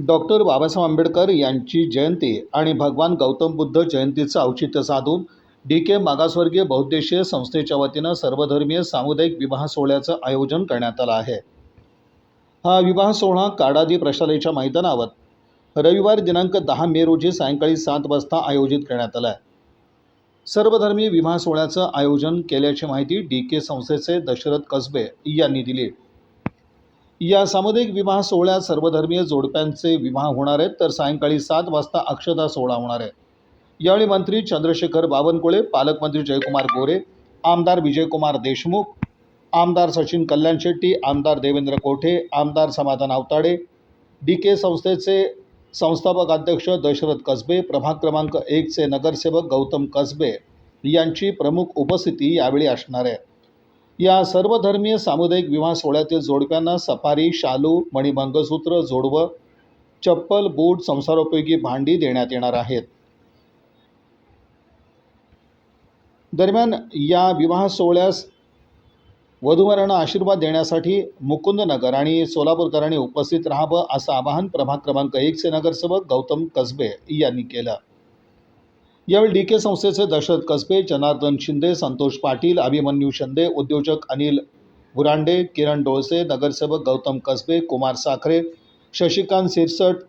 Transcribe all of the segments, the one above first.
Doctor Babasaheb Ambedkar यांची जयंती आणि भगवान गौतम बुद्ध जयंतीचं औचित्य साधून डी.के. मागासवर्गीय बहुउद्देशीय संस्थेच्या वतीनं सर्वधर्मीय सामुदायिक विवाह सोहळ्याचं आयोजन करण्यात आलं आहे। हा विवाह सोहळा काडादी प्रशालेच्या मैदानावर रविवार दिनांक 10 मे रोजी सायंकाळी 7 वाजता आयोजित करण्यात आला आहे। सर्वधर्मीय विवाह सोहळ्याचं आयोजन केल्याची माहिती डी.के. संस्थेचे दशरथ कसबे यांनी दिली। या सामुदायिक विवाह सोहळ्यात सर्वधर्मीय जोडप्यांचे विवाह होणार आहेत, तर सायंकाळी 7 वाजता अक्षता सोहळा होणार आहे। यावेळी मंत्री चंद्रशेखर बावनकुळे, पालकमंत्री जयकुमार गोरे, आमदार विजयकुमार देशमुख, आमदार सचिन कल्याण शेट्टी, आमदार देवेंद्र कोठे, आमदार समाधान आवताडे, डी.के. संस्थेचे संस्थापक अध्यक्ष दशरथ कसबे, प्रभाग क्रमांक 1 चे नगरसेवक गौतम कसबे यांची प्रमुख उपस्थिती यावेळी असणार आहे। या सर्वधर्मीय सामुदायिक विवाह सोहळ्यातील जोडप्यांना सफारी, शालू, मणिमंगळसूत्र, जोडवं, चप्पल, बूट, संसारोपयोगी भांडी देण्यात येणार आहेत। दरम्यान या विवाह सोहळ्यास वधूवरांना आशीर्वाद देण्यासाठी मुकुंदनगर आणि सोलापूरकरांनी उपस्थित राहावं असं आवाहन प्रभाग क्रमांक 1 चे नगरसेवक गौतम कसबे यांनी केलं। यावेळी डी.के. संस्थेचे दशरथ कसबे, जनार्दन शिंदे, संतोष पाटील, अभिमन्यू शिंदे, उद्योजक अनिल बुरांडे, किरण डोळसे, नगरसेवक गौतम कसबे, कुमार साखरे, शशिकांत सिरसट,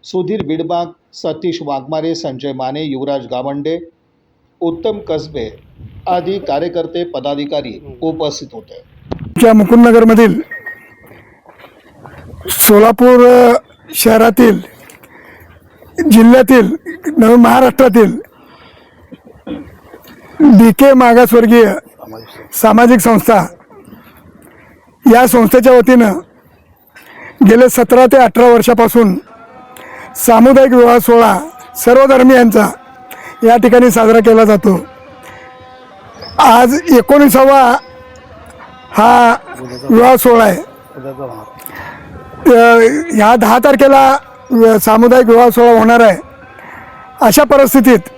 सुधीर बिडबाग, सतीश वाघमारे, संजय माने, युवराज गावंडे, उत्तम कसबे आदी कार्यकर्ते पदाधिकारी उपस्थित होते। मुकुंदनगरमधील सोलापूर शहरातील, जिल्ह्यातील, नव महाराष्ट्रातील डी.के. मागासवर्गीय सामाजिक संस्था या संस्थेच्या वतीनं गेले 17 ते 18 वर्षापासून सामुदायिक विवाह सोहळा सर्वधर्मीयांचा या ठिकाणी साजरा केला जातो। आज 19वा हा विवाह सोहळा आहे। ह्या 10 तारखेला सामुदायिक विवाह सोहळा होणार आहे। अशा परिस्थितीत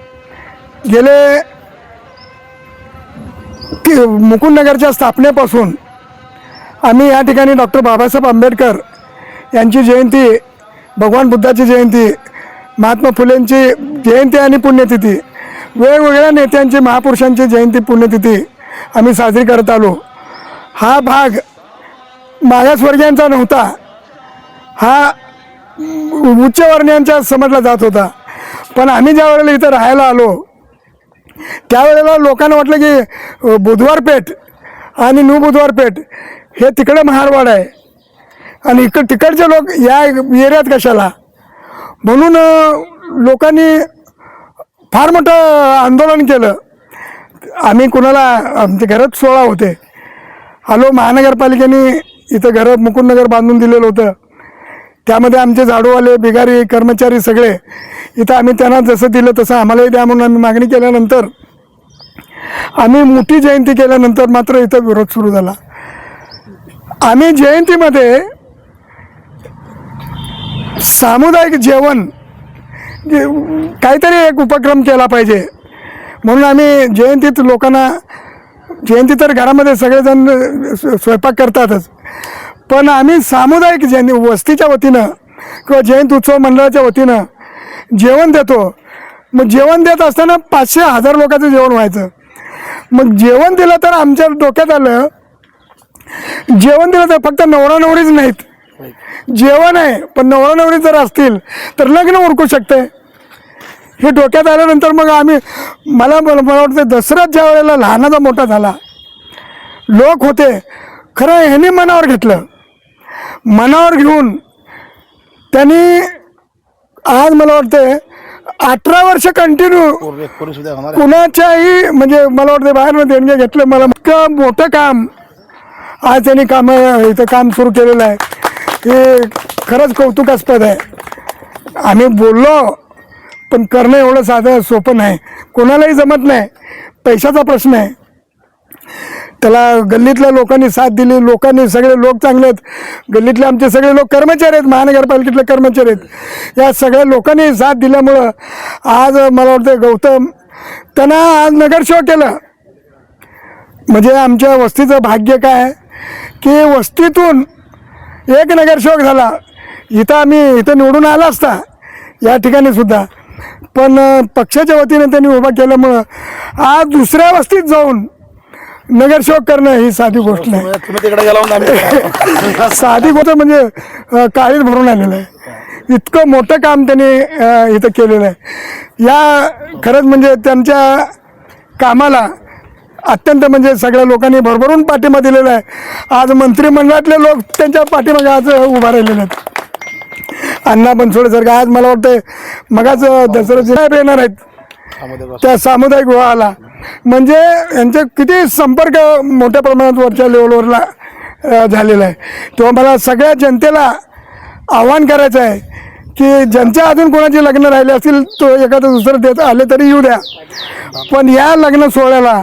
गेले मुकुंदनगरच्या स्थापनेपासून आम्ही या ठिकाणी डॉक्टर बाबासाहेब आंबेडकर यांची जयंती, भगवान बुद्धाची जयंती, महात्मा फुलेंची जयंती आणि पुण्यतिथी, वेगवेगळ्या नेत्यांची, महापुरुषांची जयंती, पुण्यतिथी आम्ही साजरी करत आलो। हा भाग मागासवर्गीयांचा नव्हता, हा उच्चवर्णीयांचा समजला जात होता। पण आम्ही ज्या वेळेला इथं राहायला आलो त्यावेळेला लोकांना वाटलं की बुधवार पेठ आणि न्यू बुधवार पेठ हे तिकडे महारवाड आहे आणि तिकडचे लोक या एरियात कशाला, म्हणून लोकांनी फार मोठं आंदोलन केलं। आम्ही कुणाला, आमच्या घरात 16 होते, आलो, महानगरपालिकेने इथं घरं मुकुंदनगर बांधून दिलेलं होतं, त्यामध्ये आमचे झाडूवाले, बिगारी, कर्मचारी सगळे इथं, आम्ही त्यांना जसं दिलं तसं आम्हालाही द्या म्हणून आम्ही मागणी केल्यानंतर, आम्ही मोठी जयंती केल्यानंतर मात्र इथं विरोध सुरू झाला। आम्ही जयंतीमध्ये सामुदायिक जेवण काहीतरी एक उपक्रम केला पाहिजे म्हणून आम्ही जयंतीत लोकांना, जयंती तर घरामध्ये सगळेजण स्वयंपाक करतातच, पण आम्ही सामुदायिक वस्तीच्या वतीनं किंवा जयंती उत्सव मंडळाच्या वतीनं जेवण देतो। मग जेवण देत असताना 500-1000 लोकांचं जेवण व्हायचं। मग जेवण दिलं तर आमच्या डोक्यात आलं, जेवण दिलं तर फक्त नवरा नवरीच नाहीत, जेवण आहे, पण नवरा नवरी जर असतील तर लग्न उरकू शकते। हे डोक्यात आल्यानंतर मग आम्ही, मला वाटतं दसऱ्यात ज्या वेळेला लहानाचा मोठा झाला, लोक होते, खरं ह्यांनी मनावर घेतलं, मनावर घेऊन त्यांनी आज मला वाटतं 18 वर्ष कंटिन्यू कुणाच्याही, म्हणजे मला वाटतं बाहेर देणगे घेतलं, मला इतकं मोठं काम आज त्यांनी इथं काम सुरू केलेलं आहे, हे खरंच कौतुकास्पद आहे। आम्ही बोललो पण करणं एवढं साधं सोपं नाही, कोणालाही जमत नाही, पैशाचा प्रश्न आहे। त्याला गल्लीतल्या लोकांनी साथ दिली, लोकांनी, सगळे लोक चांगले आहेत, गल्लीतले आमचे सगळे लोक कर्मचारी आहेत, महानगरपालिकेतले कर्मचारी आहेत, या सगळ्या लोकांनी साथ दिल्यामुळं आज मला वाटतं गौतम त्यांना आज नगरसेवक केलं। म्हणजे आमच्या वस्तीचं भाग्य काय की वस्तीतून एक नगरसेवक झाला, इथं निवडून आला असता या ठिकाणी सुद्धा, पण पक्षाच्या वतीने त्यांनी उभा केल्यामुळं आज दुसऱ्या वस्तीत जाऊन नगरसेवक करणं ही साधी गोष्ट नाही. तुम्ही तिकडे गेला होता आम्ही साधी गोष्ट म्हणजे काळीच भरून आलेलं आहे. इतकं मोठं काम त्यांनी इथं केलेलं आहे. या खरंच म्हणजे त्यांच्या कामाला अत्यंत म्हणजे सगळ्या लोकांनी भरभरून पाठिंबा दिलेला आहे. आज मंत्रिमंडळातले लोक त्यांच्या पाठीमागे आज उभा राहिलेले आहेत. अण्णा बनसोडेसारखं आज मला वाटतं मगाच दसरा साहेब येणार आहेत त्या सामुदायिक विवाहाला. म्हणजे यांचे किती संपर्क मोठ्या प्रमाणात वरच्या लेवलवरला झालेला आहे. तेव्हा मला सगळ्या जनतेला आव्हान करायचं आहे की ज्यांच्या अजून कोणाचे लग्न राहिले असतील तो एखादं दुसरं देत आले तरी येऊ द्या, पण या लग्न सोहळ्याला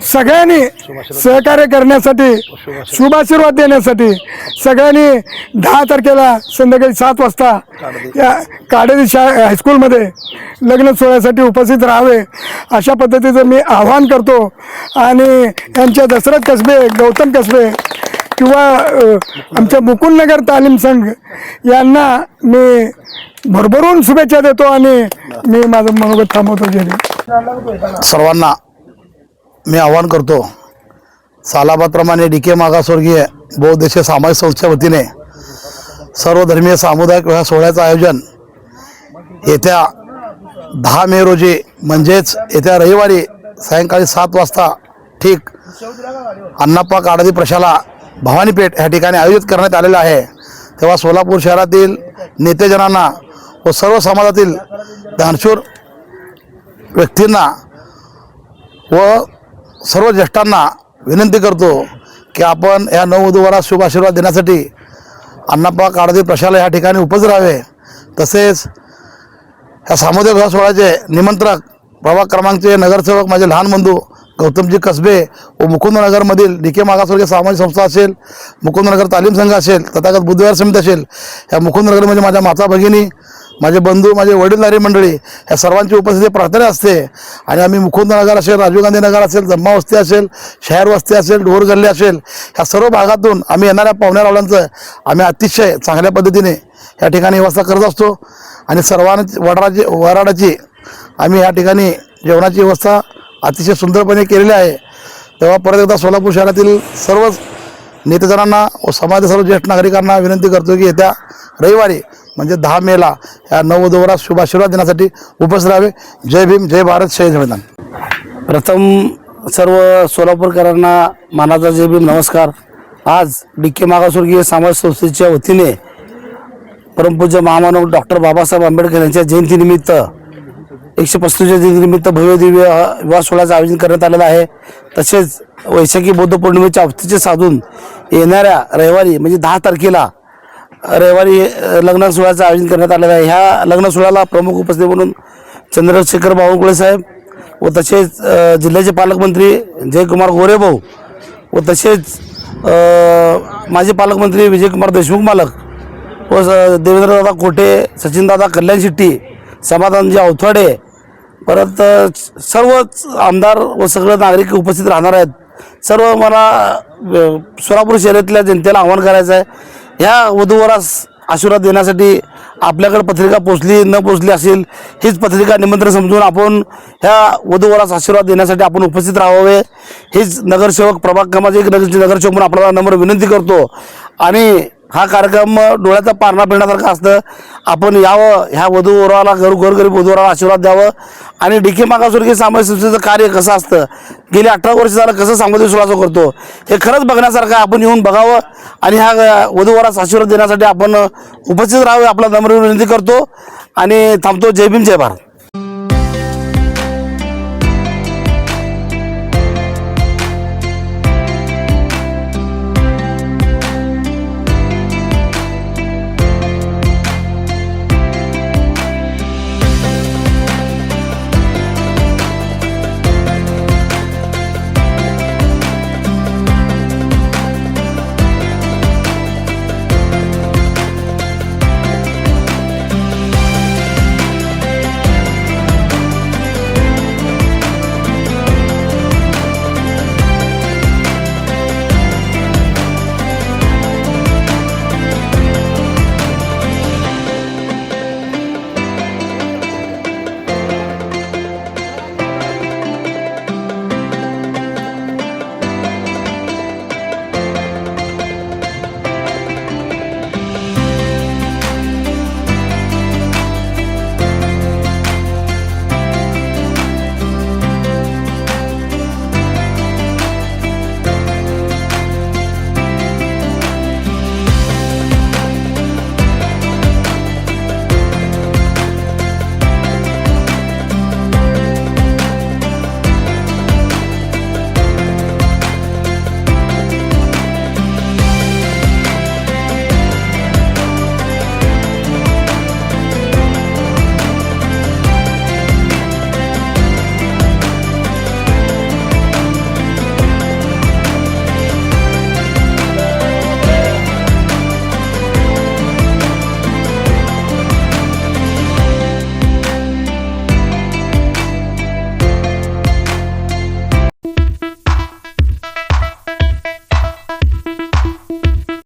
सगळ्यांनी सहकार्य करण्यासाठी, शुभाशीर्वाद देण्यासाठी सगळ्यांनी 10 तारखेला संध्याकाळी 7 वाजता या काडेरी हायस्कूलमध्ये लग्न सोहळ्यासाठी उपस्थित राहावे अशा पद्धतीचं मी आवाहन करतो. आणि यांच्या दशरथ कसबे, गौतम कसबे किंवा आमच्या मुकुंदनगर तालीम संघ यांना मी भरभरून शुभेच्छा देतो आणि मी माझं मनोगत थांबवतो. सर्वांना मी आवाहन करतो, सालाबादप्रमाणे DK मागासवर्गीय बहुउद्देशीय सामाजिक संस्थेच्या वतीने सर्वधर्मीय सामुदायिक विवाह सोहळ्याचं आयोजन येत्या 10 मे रोजी म्हणजेच येत्या रविवारी सायंकाळी 7 वाजता ठीक अण्णाप्पा काडादी प्रशाला भवानीपेठ ह्या ठिकाणी आयोजित करण्यात आलेलं आहे. तेव्हा सोलापूर शहरातील नेतेजनांना व सर्व समाजातील दानशूर व्यक्तींना व सर्व ज्येष्ठांना विनंती करतो की आपण या नववधूवरास शुभ आशीर्वाद देण्यासाठी अण्णाप्पा काडादी प्रशाला ह्या ठिकाणी उपस्थित राहावे. तसेच ह्या सामुदायिक विवाह सोहळ्याचे निमंत्रक प्रभाग क्रमांकचे नगरसेवक माझे लहान बंधू गौतमजी कसबे व मुकुंदनगरमधील DK मागासवर्गीय सामाजिक संस्था असेल, मुकुंदनगर तालीम संघ असेल, तथागत बुद्धविहार समिती असेल, ह्या मुकुंदनगरमध्ये माझ्या माता भगिनी, माझे बंधू, माझे वडीलधारी मंडळी ह्या सर्वांची उपस्थिती प्रार्थना असते. आणि आम्ही मुकुंदनगर असेल, राजीव गांधी नगर असेल, जम्मा वस्ती असेल, शहर वस्ती असेल, ढोर गल्ली असेल, ह्या सर्व भागातून आम्ही येणाऱ्या पाहुण्यारावळ्यांचं आम्ही अतिशय चांगल्या पद्धतीने या ठिकाणी व्यवस्था करत असतो. आणि सर्वांची वराडाची आम्ही या ठिकाणी जेवणाची व्यवस्था अतिशय सुंदरपणे केलेली आहे. तेव्हा परत एकदा सोलापूर शहरातील सर्वच नेतेजनांना व समाजातील सर्व ज्येष्ठ नागरिकांना विनंती करतो की येत्या रविवारी म्हणजे 10 मेला या नववधूवरास शुभाशीर्वाद देण्यासाठी उपस्थित राहावे. जय भीम, जय भारत, शहीद मैदान. प्रथम सर्व सोलापूरकरांना मानाचा जय भीम, नमस्कार. आज DK मागासवर्गीय समाज संस्थेच्या वतीने परमपूज्य महामानव डॉक्टर बाबासाहेब आंबेडकर यांच्या जयंतीनिमित्त 135व्या जयंतीनिमित्त भव्य दिव्य विवाह सोहळ्याचं आयोजन करण्यात आलेलं आहे. तसेच वैशाखी बौद्ध पौर्णिमेच्या औचित्य साधून येणाऱ्या रविवारी म्हणजे 10 तारखेला रविवारी लग्न सोहळ्याचं आयोजन करण्यात आलेलं आहे. ह्या लग्न सोहळ्याला प्रमुख उपस्थिती म्हणून चंद्रशेखर बावनकुळे साहेब व तसेच जिल्ह्याचे पालकमंत्री जयकुमार गोरेभाऊ व तसेच माजी पालकमंत्री विजयकुमार देशमुख मालक व देवेंद्रदादा कोठे, सचिनदादा कल्याण शेट्टी, समाधानजी अवथाडे, परत सर्वच आमदार व सगळे नागरिक उपस्थित राहणार आहेत. सर्व मला सोलापूर शहरातल्या जनतेला आवाहन करायचं आहे, ह्या वधूवरास आशीर्वाद देण्यासाठी आपल्याकडे पत्रिका पोचली न पोचली असेल, हीच पत्रिका निमंत्रण समजून आपण ह्या वधूवरास आशीर्वाद देण्यासाठी आपण उपस्थित राहावे. हीच नगरसेवक प्रभाग क्रमांक 1 नगरसेवक म्हणून आपल्याला नम्र विनंती करतो. आणि हा कार्यक्रम डोळ्याचा पारणा फिरण्यासारखा असतं. आपण यावं, ह्या वधूवराला गोरगरीब वधूवराला आशीर्वाद द्यावं. आणि DK मागासवर्गीय सामाजिक संस्थेचं कार्य कसं असतं, गेली 18 वर्ष झालं कसं सामाजिक सुराचं करतो, हे खरंच बघण्यासारखं आहे. आपण येऊन बघावं आणि ह्या वधूवरास आशीर्वाद देण्यासाठी आपण उपस्थित राहावे आपला नम्र विनंती करतो आणि थांबतो. जय भीम, जय भारत.